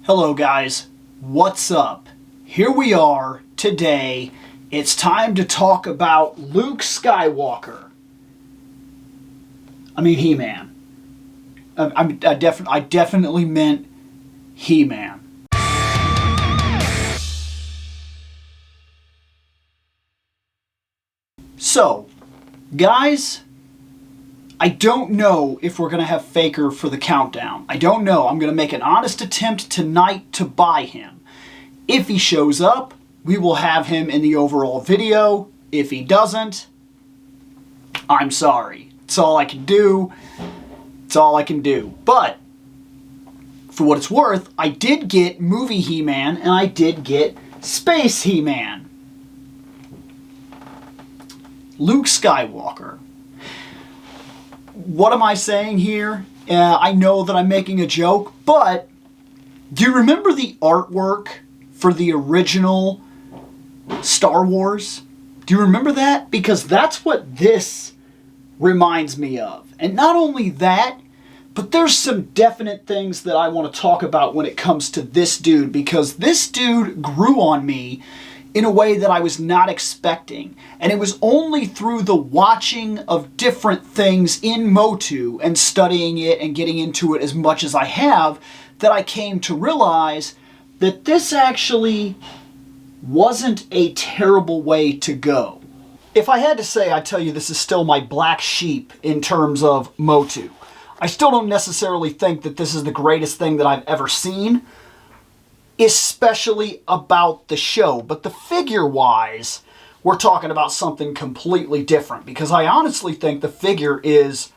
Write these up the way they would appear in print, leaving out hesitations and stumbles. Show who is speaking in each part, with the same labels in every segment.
Speaker 1: Hello guys, what's up? Here we are today. It's time to talk about Luke Skywalker. I mean He-Man. I definitely meant He-Man. So, guys, I don't know if we're going to have Faker for the countdown. I don't know. I'm going to make an honest attempt tonight to buy him. If he shows up, we will have him in the overall video. If he doesn't, I'm sorry. It's all I can do. It's all I can do. But, for what it's worth, I did get movie He-Man and I did get space He-Man. Luke Skywalker. What am I saying here? I know that I'm making a joke, but do you remember the artwork for the original Star Wars? Do you remember that? Because that's what this reminds me of. And not only that, but there's some definite things that I want to talk about when it comes to this dude, because this dude grew on me in a way that I was not expecting. And it was only through the watching of different things in Motu and studying it and getting into it as much as I have that I came to realize that this actually wasn't a terrible way to go. If I had to say, I'd tell you this is still my black sheep in terms of Motu. I still don't necessarily think that this is the greatest thing that I've ever seen, especially about the show. But the figure-wise, we're talking about something completely different, because I honestly think the figure is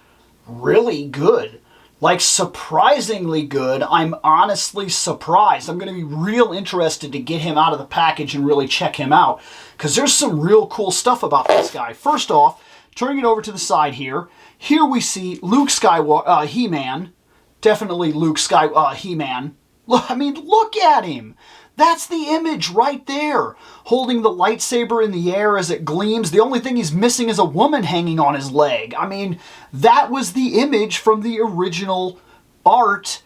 Speaker 1: really good. Like, surprisingly good. I'm honestly surprised. I'm going to be real interested to get him out of the package and really check him out, because there's some real cool stuff about this guy. First off, turning it over to the side here, here we see Luke Skywalker, He-Man. Definitely Luke He-Man. I mean, look at him. That's the image right there. Holding the lightsaber in the air as it gleams. The only thing he's missing is a woman hanging on his leg. I mean, that was the image from the original art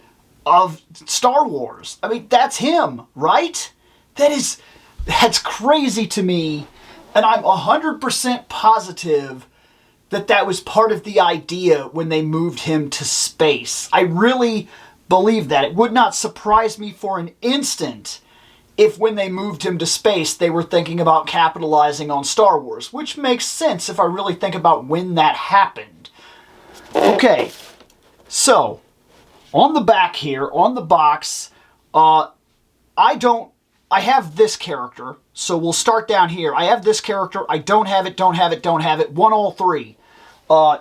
Speaker 1: of Star Wars. I mean, that's him, right? That's crazy to me. And I'm 100% positive that that was part of the idea when they moved him to space. I really believe that. It would not surprise me for an instant if when they moved him to space they were thinking about capitalizing on Star Wars, which makes sense if I really think about when that happened. Okay, so on the back here, on the box, I have this character, so we'll start down here. I have this character, I don't have it, don't have it, don't have it, want all three.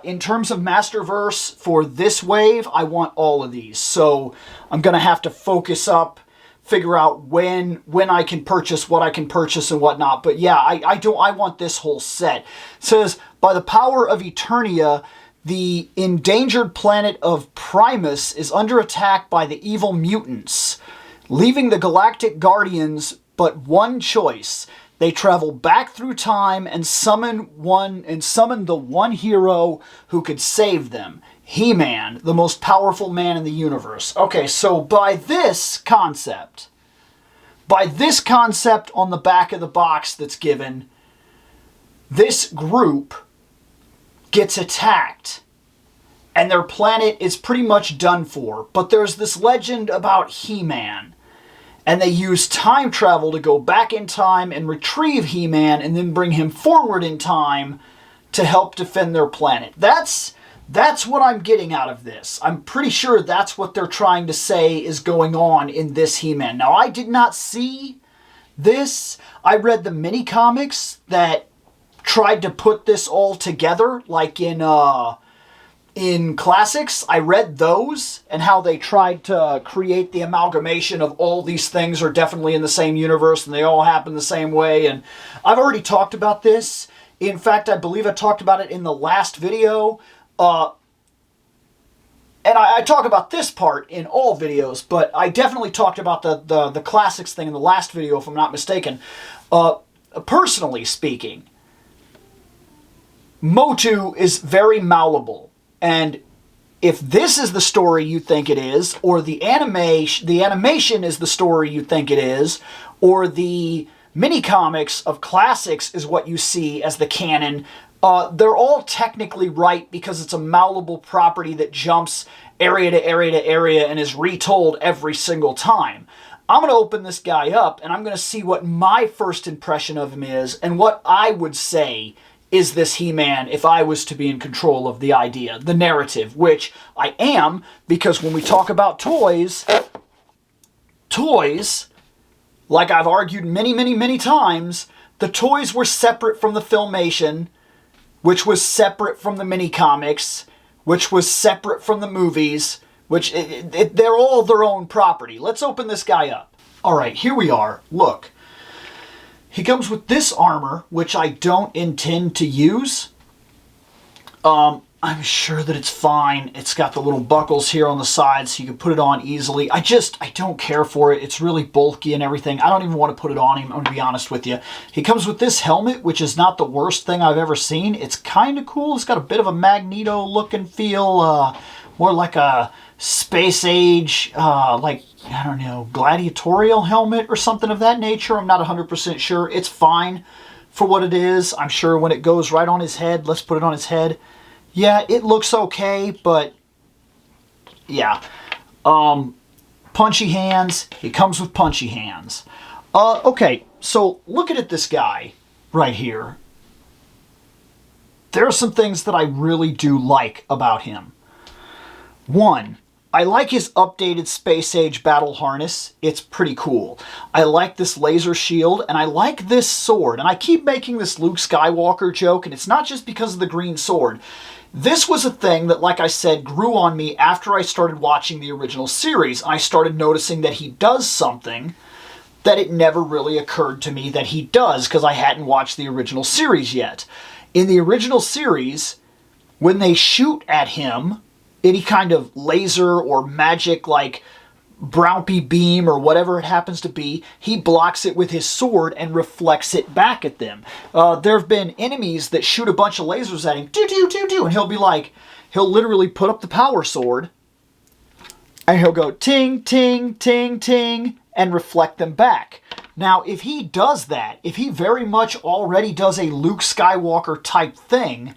Speaker 1: In terms of Masterverse, for this wave, I want all of these. So I'm going to have to focus up, figure out when I can purchase, what I can purchase and whatnot. But yeah, I want this whole set. It says, by the power of Eternia, the endangered planet of Primus is under attack by the evil mutants, leaving the Galactic Guardians but one choice. They travel back through time and summon the one hero who could save them. He-Man, the most powerful man in the universe. Okay, so by this concept on the back of the box that's given, this group gets attacked and their planet is pretty much done for. But there's this legend about He-Man. And they use time travel to go back in time and retrieve He-Man and then bring him forward in time to help defend their planet. That's what I'm getting out of this. I'm pretty sure that's what they're trying to say is going on in this He-Man. Now, I did not see this. I read the mini-comics that tried to put this all together, like in Classics. I read those and how they tried to create the amalgamation of all these things are definitely in the same universe and they all happen the same way. And I've already talked about this. In fact, I believe I talked about it in the last video. And I talk about this part in all videos, but I definitely talked about the Classics thing in the last video, if I'm not mistaken. Personally speaking, Motu is very malleable. And if this is the story you think it is, or the animation is the story you think it is, or the mini-comics of classics is what you see as the canon, they're all technically right because it's a malleable property that jumps area to area to area and is retold every single time. I'm going to open this guy up and I'm going to see what my first impression of him is and what I would say is this He-Man if I was to be in control of the idea, the narrative, which I am, because when we talk about toys, like I've argued many, many, many times, the toys were separate from the Filmation, which was separate from the mini-comics, which was separate from the movies, which they're all their own property. Let's open this guy up. All right, here we are. Look. He comes with this armor, which I don't intend to use. I'm sure that it's fine. It's got the little buckles here on the side so you can put it on easily. I don't care for it. It's really bulky and everything. I don't even want to put it on him, I'm going to be honest with you. He comes with this helmet, which is not the worst thing I've ever seen. It's kind of cool. It's got a bit of a Magneto look and feel, more like a space age, like, I don't know, gladiatorial helmet or something of that nature. I'm not 100% sure. It's fine for what it is. I'm sure when it goes right on his head, let's put it on his head. Yeah, it looks okay, but yeah. Punchy hands. He comes with punchy hands. Okay, so looking at this guy right here, there are some things that I really do like about him. One, I like his updated Space Age battle harness. It's pretty cool. I like this laser shield, and I like this sword. And I keep making this Luke Skywalker joke, and it's not just because of the green sword. This was a thing that, like I said, grew on me after I started watching the original series. I started noticing that he does something that it never really occurred to me that he does, because I hadn't watched the original series yet. In the original series, when they shoot at him, any kind of laser or magic like Brownpy beam or whatever it happens to be, he blocks it with his sword and reflects it back at them. There have been enemies that shoot a bunch of lasers at him, and he'll be like, he'll literally put up the power sword and he'll go ting, ting, ting, ting, and reflect them back. Now, if he does that, if he very much already does a Luke Skywalker type thing,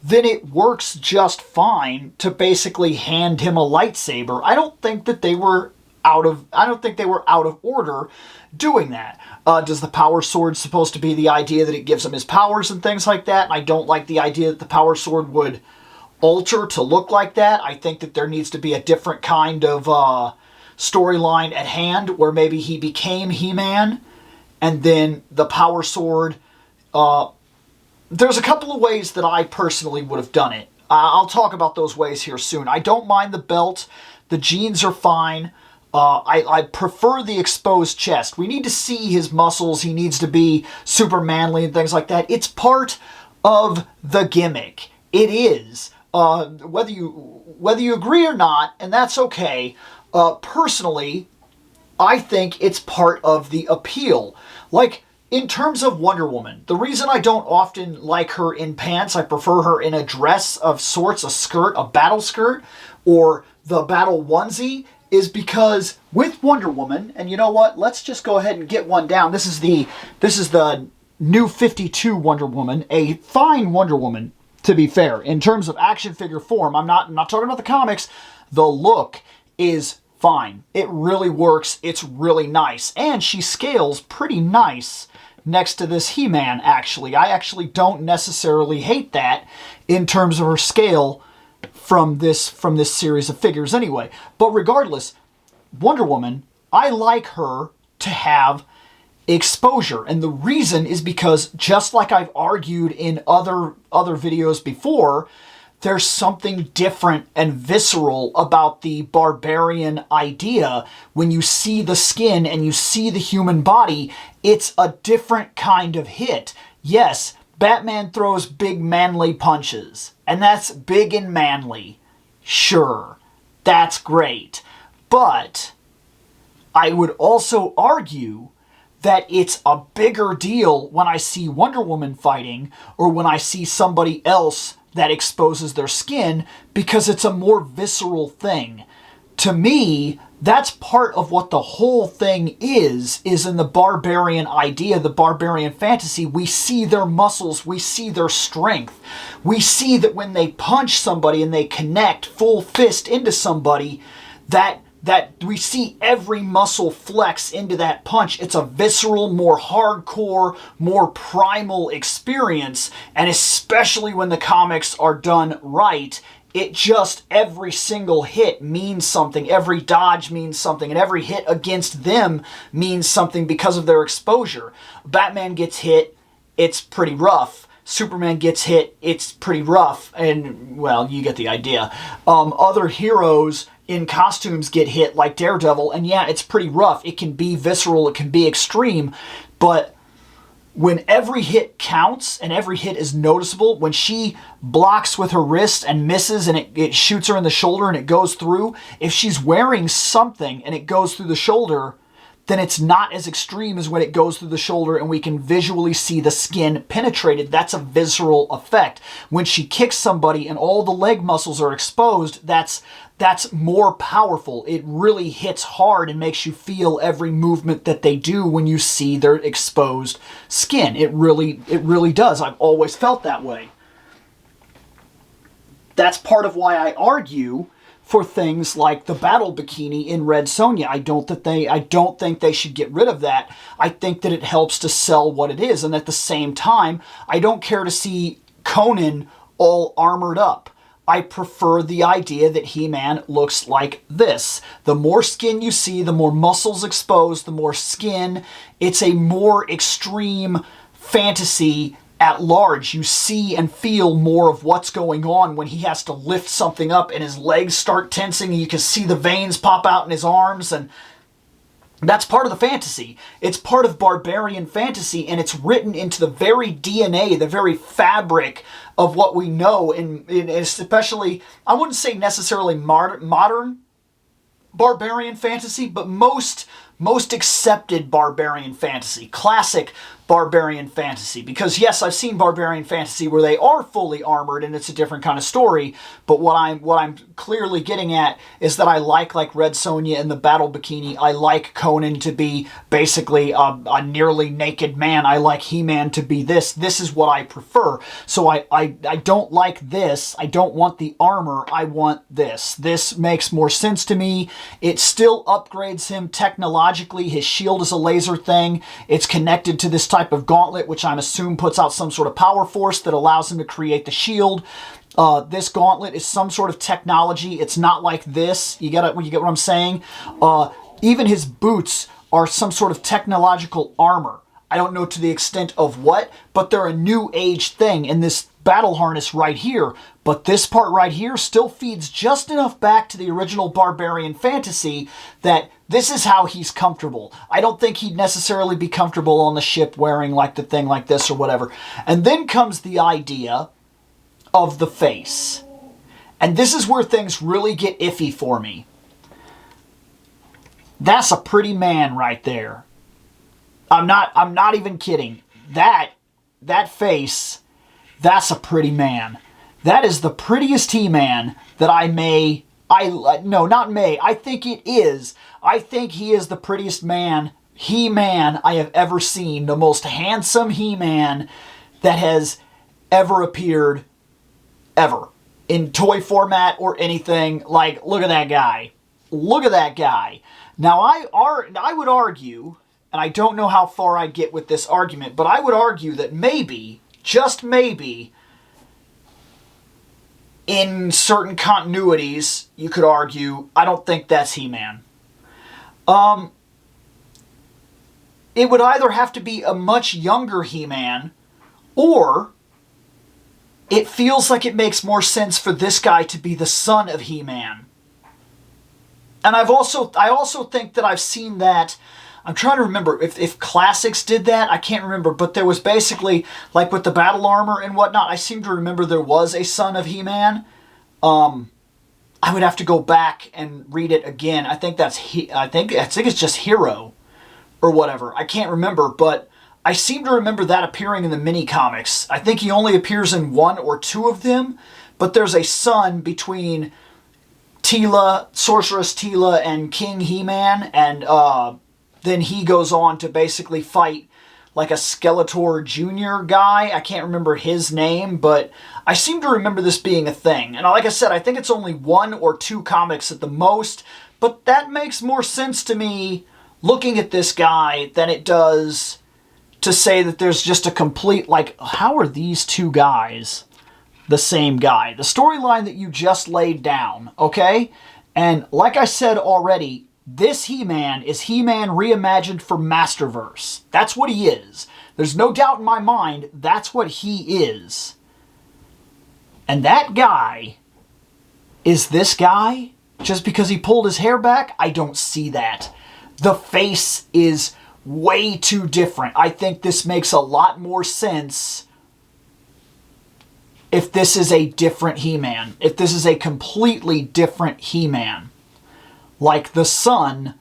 Speaker 1: then it works just fine to basically hand him a lightsaber. I don't think they were out of order doing that. Does the power sword supposed to be the idea that it gives him his powers and things like that? And I don't like the idea that the power sword would alter to look like that. I think that there needs to be a different kind of storyline at hand where maybe he became He-Man and then the power sword, there's a couple of ways that I personally would have done it. I'll talk about those ways here soon. I don't mind the belt. The jeans are fine. I prefer the exposed chest. We need to see his muscles. He needs to be super manly and things like that. It's part of the gimmick. It is. Whether you agree or not, and that's okay. Personally, I think it's part of the appeal. Like, in terms of Wonder Woman, the reason I don't often like her in pants, I prefer her in a dress of sorts, a skirt, a battle skirt, or the battle onesie, is because with Wonder Woman, and you know what, let's just go ahead and get one down. This is the new 52 Wonder Woman, a fine Wonder Woman, to be fair. In terms of action figure form, I'm not talking about the comics, the look is fine. It really works, it's really nice, and she scales pretty nice next to this He-Man, actually. I actually don't necessarily hate that in terms of her scale from this series of figures anyway. But regardless, Wonder Woman, I like her to have exposure. And the reason is because, just like I've argued in other videos before, there's something different and visceral about the barbarian idea. When you see the skin and you see the human body, it's a different kind of hit. Yes, Batman throws big manly punches, and that's big and manly. Sure, that's great. But I would also argue that it's a bigger deal when I see Wonder Woman fighting or when I see somebody else that exposes their skin because it's a more visceral thing. To me, that's part of what the whole thing is in the barbarian idea, the barbarian fantasy. We see their muscles, we see their strength. We see that when they punch somebody and they connect full fist into somebody, that we see every muscle flex into that punch. It's a visceral, more hardcore, more primal experience, and especially when the comics are done right, it just, every single hit means something, every dodge means something, and every hit against them means something because of their exposure. Batman gets hit, it's pretty rough. Superman gets hit, it's pretty rough, and, well, you get the idea. Other heroes in costumes get hit, like Daredevil, and yeah, it's pretty rough. It can be visceral, it can be extreme, but when every hit counts and every hit is noticeable, when she blocks with her wrist and misses and it shoots her in the shoulder and it goes through, if she's wearing something and it goes through the shoulder, then it's not as extreme as when it goes through the shoulder and we can visually see the skin penetrated. That's a visceral effect. When she kicks somebody and all the leg muscles are exposed, that's more powerful. It really hits hard and makes you feel every movement that they do when you see their exposed skin. It really does. I've always felt that way. That's part of why I argue for things like the battle bikini in Red Sonja. I don't think they should get rid of that. I think that it helps to sell what it is, and at the same time, I don't care to see Conan all armored up. I prefer the idea that He-Man looks like this. The more skin you see, the more muscles exposed, the more skin. It's a more extreme fantasy at large. You see and feel more of what's going on when he has to lift something up and his legs start tensing and you can see the veins pop out in his arms, and that's part of the fantasy. It's part of barbarian fantasy, and it's written into the very DNA, the very fabric of what we know, and especially, I wouldn't say necessarily modern barbarian fantasy, but most accepted barbarian fantasy, classic barbarian fantasy. Because yes, I've seen barbarian fantasy where they are fully armored and it's a different kind of story, but what I'm clearly getting at is that I like Red Sonja in the battle bikini. I like Conan to be basically a nearly naked man. I like He-Man to be this. This is what I prefer. So I don't like this. I don't want the armor. I want this. This makes more sense to me. It still upgrades him technologically. His shield is a laser thing. It's connected to this type of gauntlet, which I'm assuming puts out some sort of power force that allows him to create the shield. This gauntlet is some sort of technology. It's not like this. You get what I'm saying? Even his boots are some sort of technological armor. I don't know to the extent of what, but they're a new age thing in this battle harness right here. But this part right here still feeds just enough back to the original barbarian fantasy that this is how he's comfortable. I don't think he'd necessarily be comfortable on the ship wearing like the thing like this or whatever. And then comes the idea of the face. And this is where things really get iffy for me. That's a pretty man right there. I'm not even kidding. That face, that's a pretty man. That is the prettiest He-Man that I think it is. I think he is the prettiest He-Man I have ever seen. The most handsome He-Man that has ever appeared, ever. In toy format or anything. Like, look at that guy. Look at that guy. Now, I would argue, and I don't know how far I get with this argument, but I would argue that maybe, just maybe, in certain continuities, you could argue, I don't think that's He-Man. It would either have to be a much younger He-Man, or it feels like it makes more sense for this guy to be the son of He-Man. And I also think that I've seen that. I'm trying to remember if Classics did that. I can't remember, but there was basically, like with the battle armor and whatnot, I seem to remember there was a son of He-Man. I would have to go back and read it again. I think it's just Hero or whatever. I can't remember, but I seem to remember that appearing in the mini-comics. I think he only appears in 1 or 2 of them, but there's a son between Teela, Sorceress Teela, and King He-Man, and then he goes on to basically fight like a Skeletor Jr. guy. I can't remember his name, but I seem to remember this being a thing. And like I said, I think it's only 1 or 2 comics at the most, but that makes more sense to me looking at this guy than it does to say that there's just a complete, like, how are these 2 guys the same guy? The storyline that you just laid down, okay? And like I said already, this He-Man is He-Man reimagined for Masterverse. That's what he is. There's no doubt in my mind that's what he is. And that guy is this guy just because he pulled his hair back? I don't see that. The face is way too different. I think this makes a lot more sense if this is a different He-Man. If this is a completely different He-Man. Like the son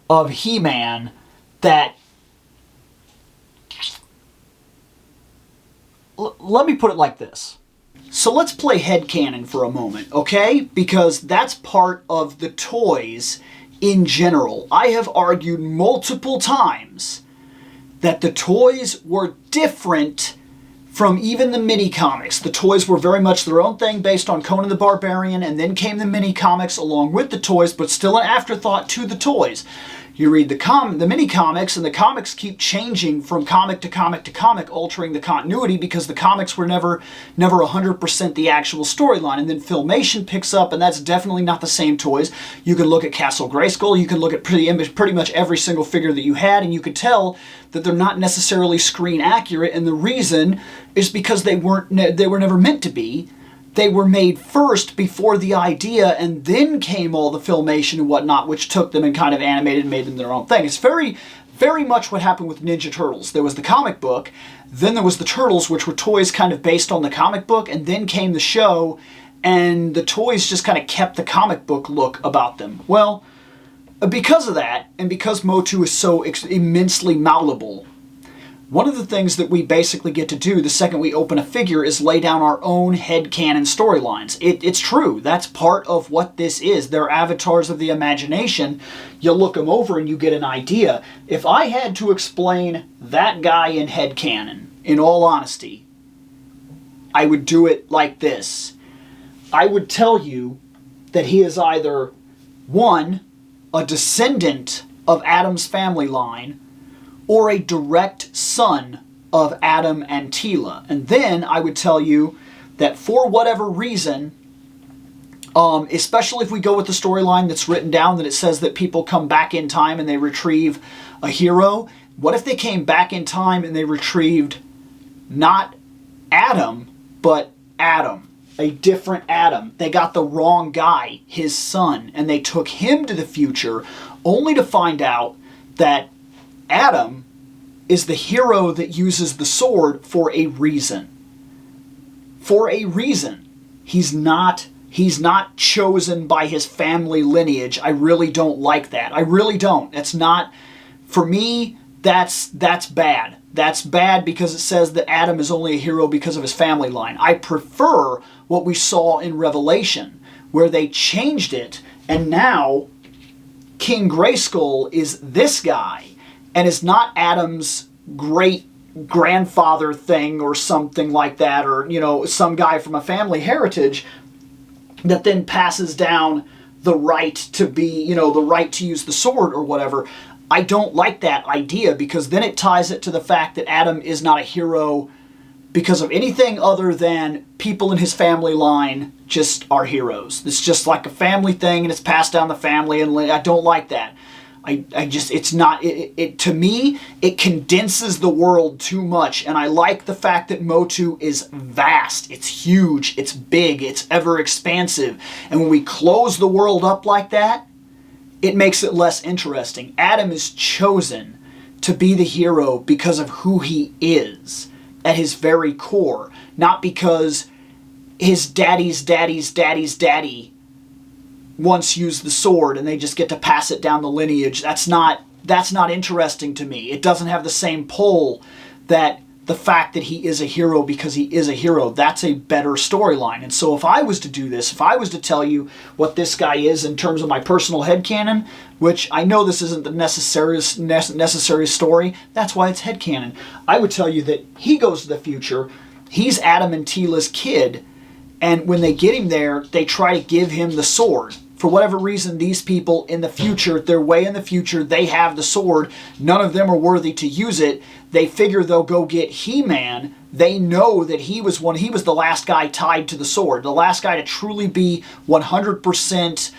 Speaker 1: of He-Man that... Let me put it like this. So let's play headcanon for a moment, okay? Because that's part of the toys in general. I have argued multiple times that the toys were different from even the mini-comics. The toys were very much their own thing based on Conan the Barbarian, and then came the mini-comics along with the toys, but still an afterthought to the toys. You read the mini-comics, and the comics keep changing from comic to comic to comic, altering the continuity because the comics were never 100% the actual storyline. And then Filmation picks up, and that's definitely not the same toys. You can look at Castle Grayskull, you can look at pretty much every single figure that you had, and you could tell that they're not necessarily screen accurate, and the reason is because they were never meant to be. They were made first before the idea, and then came all the Filmation and whatnot, which took them and kind of animated and made them their own thing. It's very, very much what happened with Ninja Turtles. There was the comic book, then there was the Turtles, which were toys kind of based on the comic book, and then came the show, and the toys just kind of kept the comic book look about them. Well, because of that, and because Motu is so immensely malleable, one of the things that we basically get to do the second we open a figure is lay down our own headcanon storylines. It's true. That's part of what this is. They're avatars of the imagination. You look them over and you get an idea. If I had to explain that guy in headcanon, in all honesty, I would do it like this. I would tell you that he is either, 1, a descendant of Adam's family line, or a direct son of Adam and Teela. And then I would tell you that for whatever reason, especially if we go with the storyline that's written down that it says that people come back in time and they retrieve a hero, what if they came back in time and they retrieved not Adam, but Adam? A different Adam. They got the wrong guy, his son, and they took him to the future only to find out that Adam is the hero that uses the sword for a reason. For a reason. He's not chosen by his family lineage. I really don't like that. I really don't. That's not, for me, that's bad. That's bad because it says that Adam is only a hero because of his family line. I prefer what we saw in Revelation, where they changed it, and now King Grayskull is this guy, and is not Adam's great-grandfather thing or something like that, or, you know, some guy from a family heritage that then passes down the right to be, you know, the right to use the sword or whatever. I don't like that idea because then it ties it to the fact that Adam is not a hero because of anything other than people in his family line just are heroes. It's just like a family thing and it's passed down the family, and I don't like that. I just, it's not, to me, it condenses the world too much, and I like the fact that Motu is vast, it's huge, it's big, it's ever expansive, and when we close the world up like that, it makes it less interesting. Adam is chosen to be the hero because of who he is at his very core, not because his daddy's daddy's daddy's daddy once used the sword and they just get to pass it down the lineage. That's not that's not interesting to me. It doesn't have the same pull that the fact that he is a hero because he is a hero. That's a better storyline. And so if I was to do this, if I was to tell you what this guy is in terms of my personal headcanon, which I know this isn't the necessary story, that's why it's headcanon. I would tell you that he goes to the future, he's Adam and Teela's kid, and when they get him there, they try to give him the sword. For whatever reason, these people in the future, they're way in the future, they have the sword. None of them are worthy to use it. They figure they'll go get He-Man. They know that he was the last guy tied to the sword. The last guy to truly be 100%,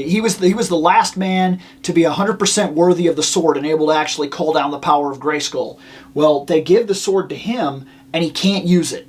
Speaker 1: he was the last man to be 100% worthy of the sword and able to actually call down the power of Grayskull. Well, they give the sword to him, and he can't use it.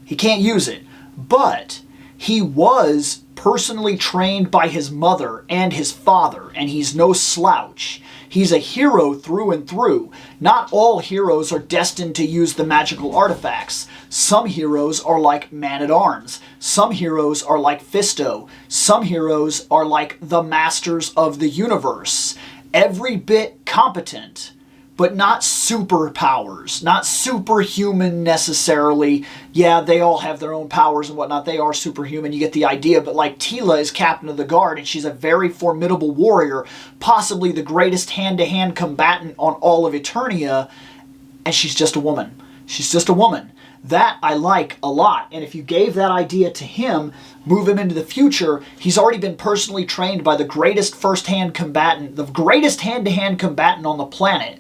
Speaker 1: He can't use it. But he was personally trained by his mother and his father, and he's no slouch. He's a hero through and through. Not all heroes are destined to use the magical artifacts. Some heroes are like Man-at-Arms. Some heroes are like Fisto. Some heroes are like the Masters of the Universe. Every bit competent, but not superpowers, not superhuman necessarily. Yeah, they all have their own powers and whatnot. They are superhuman, you get the idea. But like Teela is captain of the guard, and she's a very formidable warrior, possibly the greatest hand-to-hand combatant on all of Eternia, and she's just a woman. She's just a woman. That I like a lot. And if you gave that idea to him, move him into the future, he's already been personally trained by the greatest first-hand combatant, the greatest hand-to-hand combatant on the planet.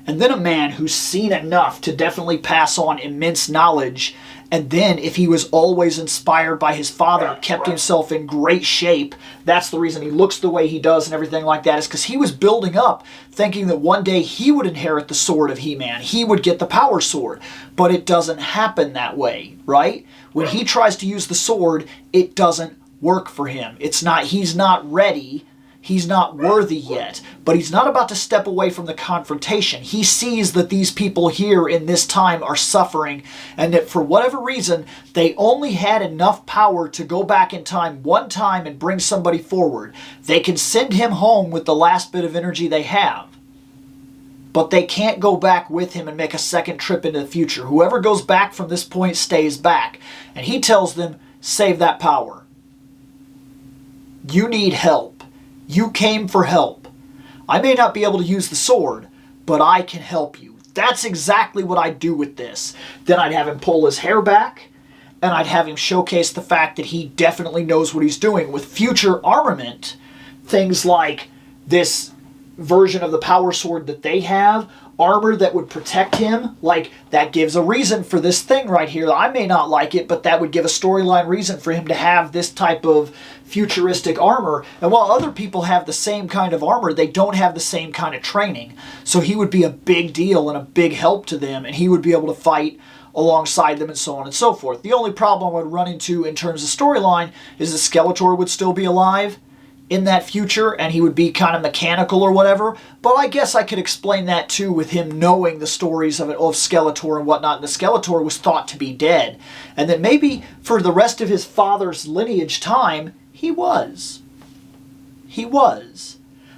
Speaker 1: And then a man who's seen enough to definitely pass on immense knowledge. And then if he was always inspired by his father, kept himself in great shape, that's the reason he looks the way he does and everything like that, is because he was building up thinking that one day he would inherit the sword of He-Man. He would get the power sword. But it doesn't happen that way, right? When he tries to use the sword, it doesn't work for him. He's not ready. He's not worthy yet, but he's not about to step away from the confrontation. He sees that these people here in this time are suffering, and that for whatever reason, they only had enough power to go back in time one time and bring somebody forward. They can send him home with the last bit of energy they have, but they can't go back with him and make a second trip into the future. Whoever goes back from this point stays back, and he tells them, save that power. You need help. You came for help. I may not be able to use the sword, but I can help you. That's exactly what I'd do with this. Then I'd have him pull his hair back, and I'd have him showcase the fact that he definitely knows what he's doing. With future armament, things like this version of the power sword that they have, armor that would protect him, like that gives a reason for this thing right here. I may not like it, but that would give a storyline reason for him to have this type of futuristic armor. And while other people have the same kind of armor, they don't have the same kind of training. So he would be a big deal and a big help to them, and he would be able to fight alongside them and so on and so forth. The only problem I would run into in terms of storyline is that Skeletor would still be alive in that future, and he would be kind of mechanical or whatever. But I guess I could explain that too with him knowing the stories of Skeletor and whatnot. And the Skeletor was thought to be dead, and that maybe for the rest of his father's lineage time, he was.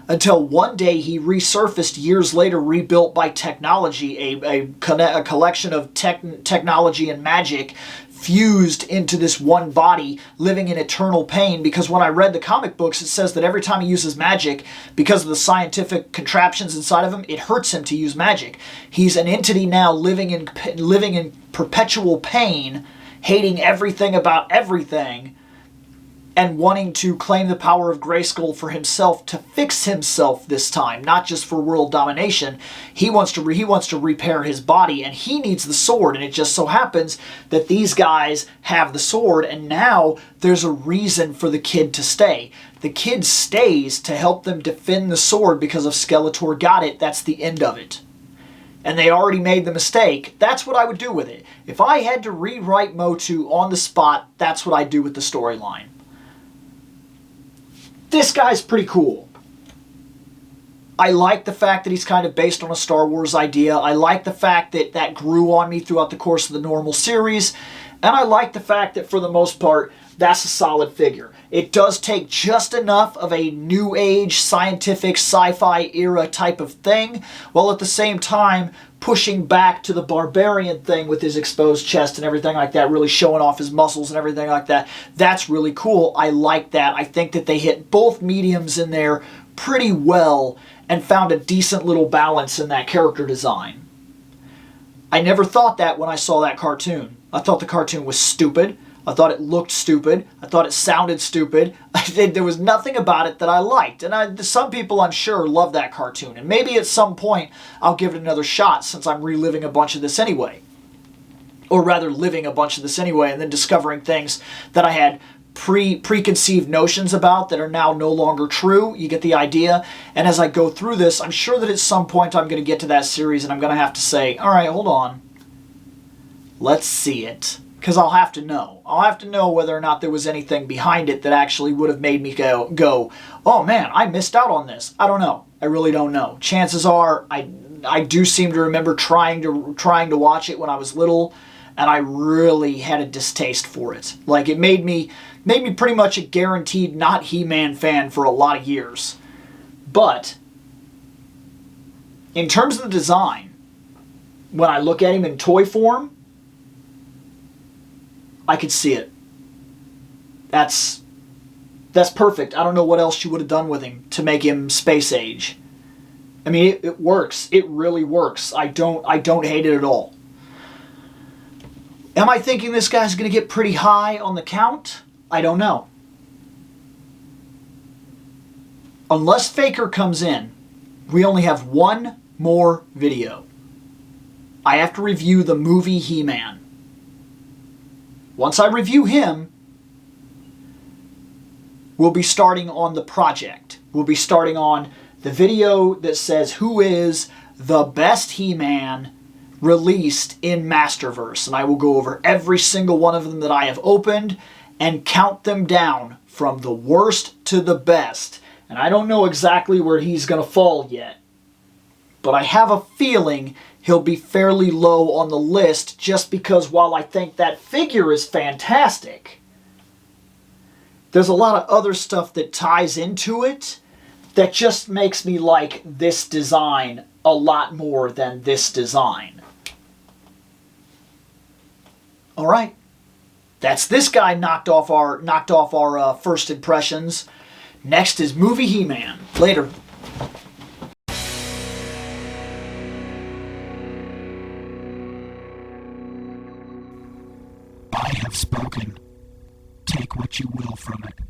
Speaker 1: Until one day he resurfaced years later, rebuilt by technology, a collection of technology and magic fused into this one body, living in eternal pain. Because when I read the comic books, it says that every time he uses magic, because of the scientific contraptions inside of him, it hurts him to use magic. He's an entity now living in perpetual pain, hating everything about everything, and wanting to claim the power of Grayskull for himself to fix himself this time, not just for world domination. He wants to repair his body, and he needs the sword, and it just so happens that these guys have the sword, and now there's a reason for the kid to stay. The kid stays to help them defend the sword because if Skeletor got it, that's the end of it. And they already made the mistake. That's what I would do with it. If I had to rewrite Motu on the spot, that's what I'd do with the storyline. This guy's pretty cool. I like the fact that he's kind of based on a Star Wars idea. I like the fact that that grew on me throughout the course of the normal series. And I like the fact that for the most part, that's a solid figure. It does take just enough of a new age scientific sci-fi era type of thing, while at the same time pushing back to the barbarian thing with his exposed chest and everything like that, really showing off his muscles and everything like that. That's really cool. I like that. I think that they hit both mediums in there pretty well and found a decent little balance in that character design. I never thought that when I saw that cartoon. I thought the cartoon was stupid. I thought it looked stupid. I thought it sounded stupid. There was nothing about it that I liked. And some people, I'm sure, love that cartoon. And maybe at some point I'll give it another shot, since I'm reliving a bunch of this anyway. Or rather, living a bunch of this anyway, and then discovering things that I had preconceived notions about that are now no longer true. You get the idea. And as I go through this, I'm sure that at some point I'm going to get to that series and I'm going to have to say, all right, hold on. Let's see it. Because I'll have to know. I'll have to know whether or not there was anything behind it that actually would have made me go, oh man, I missed out on this. I don't know. I really don't know. Chances are, I do seem to remember trying to watch it when I was little, and I really had a distaste for it. Like, it made me pretty much a guaranteed not He-Man fan for a lot of years. But in terms of the design, when I look at him in toy form, I could see it. That's perfect. I don't know what else you would have done with him to make him space age. I mean, it works. It really works. I don't hate it at all. Am I thinking this guy's going to get pretty high on the count? I don't know. Unless Faker comes in, we only have one more video. I have to review the movie He-Man. Once I review him, we'll be starting on the project. We'll be starting on the video that says who is the best He-Man released in Masterverse. And I will go over every single one of them that I have opened and count them down from the worst to the best. And I don't know exactly where he's going to fall yet, but I have a feeling he'll be fairly low on the list, just because while I think that figure is fantastic, there's a lot of other stuff that ties into it that just makes me like this design a lot more than this design. All right. That's this guy knocked off our first impressions. Next is movie He-Man. Later.
Speaker 2: I have spoken. Take what you will from it.